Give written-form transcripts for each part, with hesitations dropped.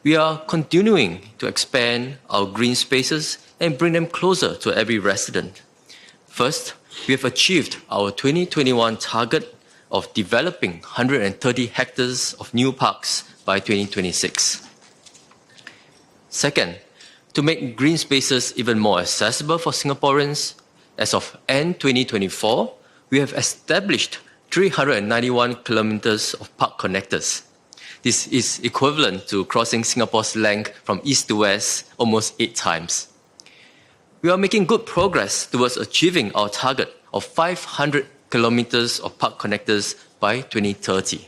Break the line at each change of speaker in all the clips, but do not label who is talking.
We are continuing to expand our green spaces and bring them closer to every resident. First, we have achieved our 2021 target of developing 130 hectares of new parks by 2026. Second, to make green spaces even more accessible for Singaporeans, as of end 2024, we have established 391 kilometers of park connectors. This is equivalent to crossing Singapore's length from east to west almost 8 times. We are making good progress towards achieving our target of 500 kilometers of park connectors by 2030.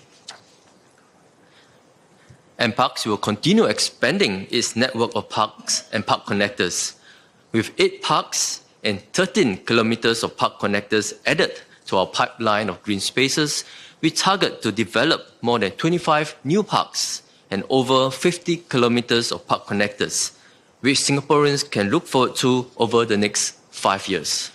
MParks will continue expanding its network of parks and park connectors. With 8 parks and 13 kilometers of park connectors added to our pipeline of green spaces, we target to develop more than 25 new parks and over 50 kilometers of park connectors, which Singaporeans can look forward to over the next 5 years.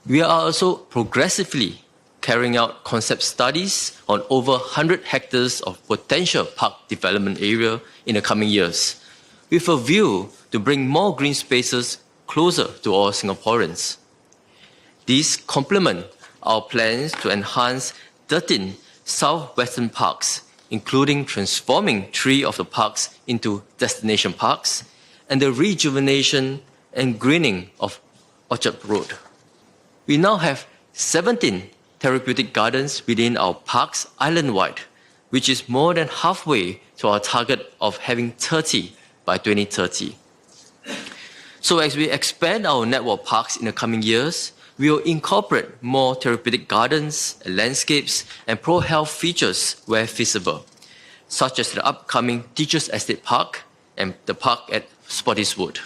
We are also progressively carrying out concept studies on over 100 hectares of potential park development area in the coming years, with a view to bring more green spaces closer to all Singaporeans. These complement our plans to enhance 13 southwestern parks, including transforming 3 of the parks into destination parks and the rejuvenation and greening of Orchard Road. We now have 17 therapeutic gardens within our parks island-wide, which is more than halfway to our target of having 30 by 2030. So as we expand our network of parks in the coming years, we will incorporate more therapeutic gardens, landscapes, and pro-health features where feasible, such as the upcoming Teachers Estate Park and the park at Spottiswoode.